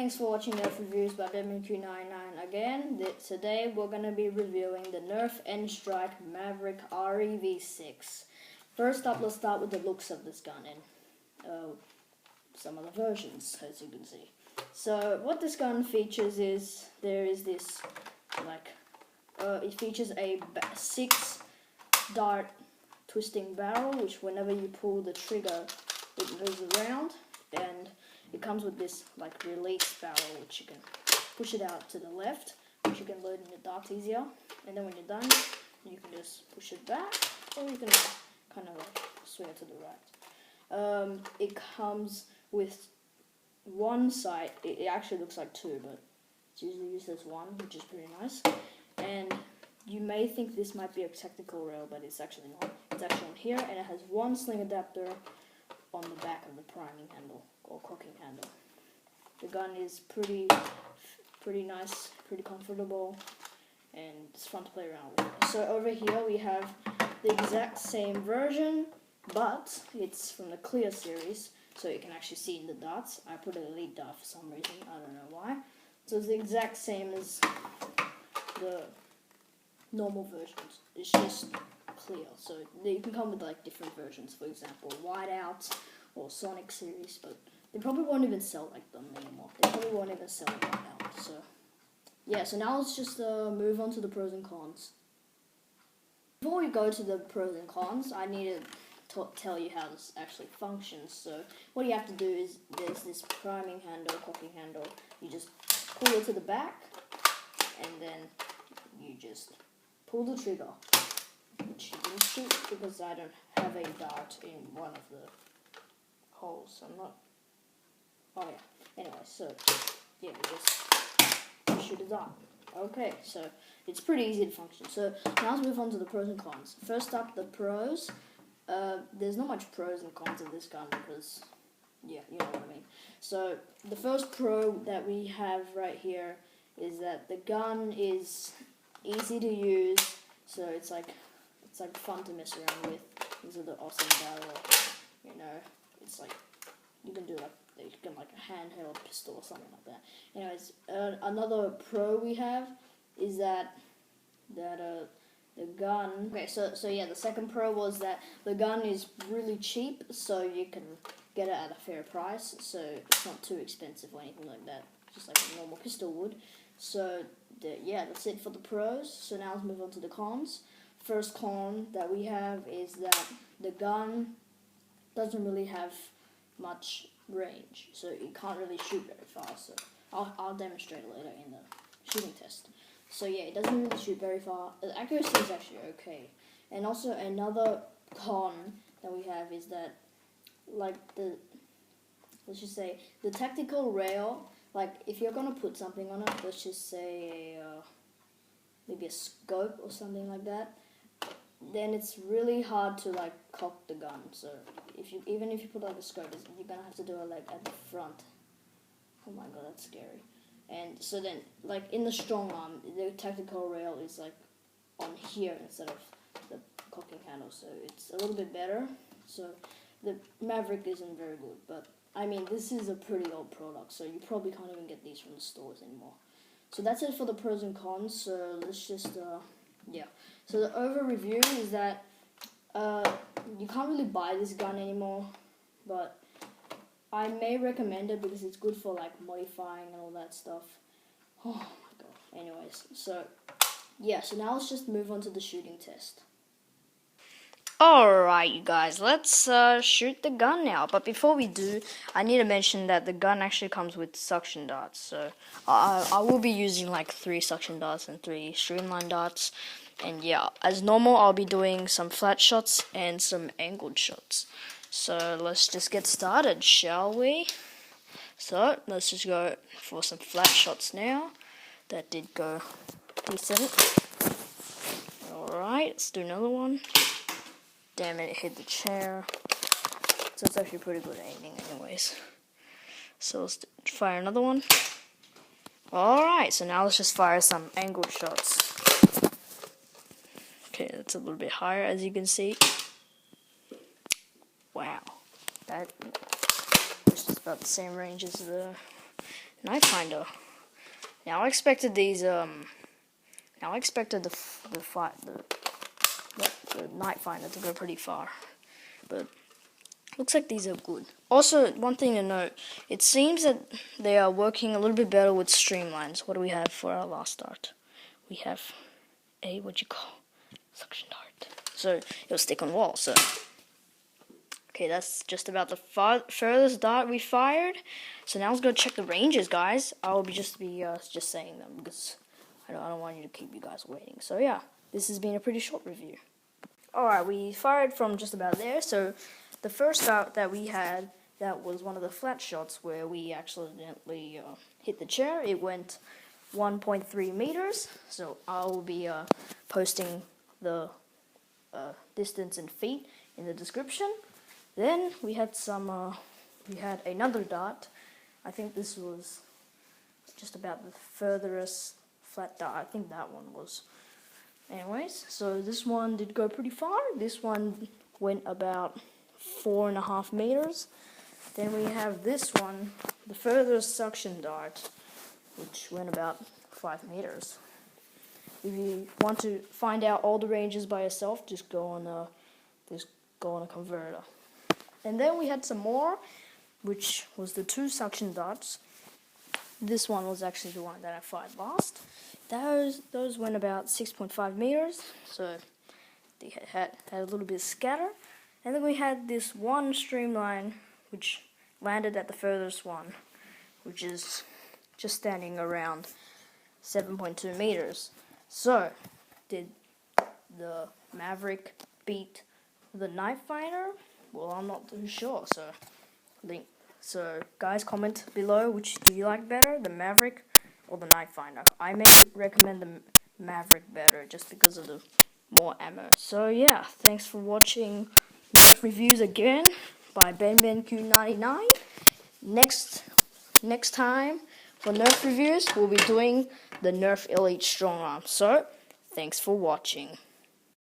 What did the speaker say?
thanks for watching Nerf Reviews by MQ99 again. Today we're going to be reviewing the Nerf N-Strike Maverick REV-6. First up, let's start with the looks of this gun and some of the versions, as you can see. So what this gun features is, there is this, it features a 6-dart twisting barrel, which whenever you pull the trigger, it moves around, and it comes with this release barrel, which you can push it out to the left, which you can load in the darts easier, and then when you're done, you can just push it back, or you can kind of swing it to the right. It comes with one sight. It actually looks like two, but it's usually used as one, which is pretty nice. And you may think this might be a tactical rail, but it's actually not. It's actually on here, and it has one sling adapter on the back of the priming handle or cocking handle. The gun is pretty nice, pretty comfortable, and it's fun to play around with. So over here we have the exact same version, but it's from the clear series, so you can actually see in the darts. I put an elite dart for some reason, I don't know why. So it's the exact same as the normal versions. It's just clear, so you can come with different versions, for example Whiteout or Sonic series, but they probably won't even sell them anymore. They probably won't even sell Whiteout. So yeah, so now let's just move on to the pros and cons. Before we go to the pros and cons, I need to tell you how this actually functions. So what you have to do is, there's this priming handle, cocking handle, you just pull it to the back, and then you just pull the trigger, which you can shoot because I don't have a dart in one of the holes. I'm not. Oh yeah. Anyway, so yeah, you just shoot a dart. Okay, so it's pretty easy to function. So now let's move on to the pros and cons. First up, the pros. There's not much pros and cons of this gun because, yeah, you know what I mean. So the first pro that we have right here is that the gun is easy to use. So it's fun to mess around with. These are the awesome barrel. You know, it's you can do a handheld pistol or something like that. Anyways, another pro we have is that the gun. Okay, so yeah, the second pro was that the gun is really cheap, so you can get it at a fair price. So it's not too expensive or anything like that, just like a normal pistol would. So yeah, that's it for the pros. So now let's move on to the cons. First con that we have is that the gun doesn't really have much range, so you can't really shoot very far. So I'll demonstrate it later in the shooting test. So yeah, it doesn't really shoot very far. The accuracy is actually okay. And also another con that we have is that let's just say the tactical rail, if you're gonna put something on it, let's just say maybe a scope or something like that, then it's really hard to cock the gun. So even if you put a scope, you're gonna have to do it at the front. Oh my god, that's scary. And so then in the strong arm, the tactical rail is on here instead of the cocking handle, so it's a little bit better. So the Maverick isn't very good, but I mean, this is a pretty old product, so you probably can't even get these from the stores anymore. So that's it for the pros and cons. So let's just yeah. So the over review is that you can't really buy this gun anymore, but I may recommend it because it's good for modifying and all that stuff. Oh my god. Anyways, so yeah, so now let's just move on to the shooting test. Alright, you guys, let's shoot the gun now. But before we do, I need to mention that the gun actually comes with suction darts. So I will be using 3 suction darts and 3 streamline darts. And yeah, as normal, I'll be doing some flat shots and some angled shots. So let's just get started, shall we? So let's just go for some flat shots now. That did go decent. Alright, let's do another one. Damn it, it hit the chair. So it's actually pretty good aiming anyways. So let's fire another one. Alright, so now let's just fire some angled shots. Okay, that's a little bit higher as you can see. Wow. That was just about the same range as the Nite Finder. Now I expected these. Now I expected the Nite Finder to go pretty far, but looks like these are good. Also, one thing to note, it seems that they are working a little bit better with streamlines. What do we have for our last dart? We have a suction dart. So it'll stick on wall. So okay, that's just about the furthest dart we fired. So now let's go check the ranges, guys. I will just saying them because I don't want you to keep you guys waiting. So yeah, this has been a pretty short review. Alright, we fired from just about there. So the first dart that we had, that was one of the flat shots where we accidentally hit the chair. It went 1.3 meters. So I will be posting the distance in feet in the description. Then we had another dart. I think this was just about the furthest flat dart. I think that one was. Anyways, so this one did go pretty far. This one went about 4.5 meters. Then we have this one, the furthest suction dart, which went about 5 meters. If you want to find out all the ranges by yourself, just go on a converter. And then we had some more, which was the 2 suction darts. This one was actually the one that I fired last. Those went about 6.5 meters, so they had a little bit of scatter. And then we had this one streamline, which landed at the furthest one, which is just standing around 7.2 meters. So, did the Maverick beat the Nite Finder? Well, I'm not too sure. So guys, comment below which do you like better, the Maverick or the Nite Finder. I may recommend the Maverick better just because of the more ammo. So yeah, thanks for watching Nerf reviews again by BenBenQ99. Next time for Nerf reviews, we'll be doing the Nerf Elite Strong Arm. So thanks for watching.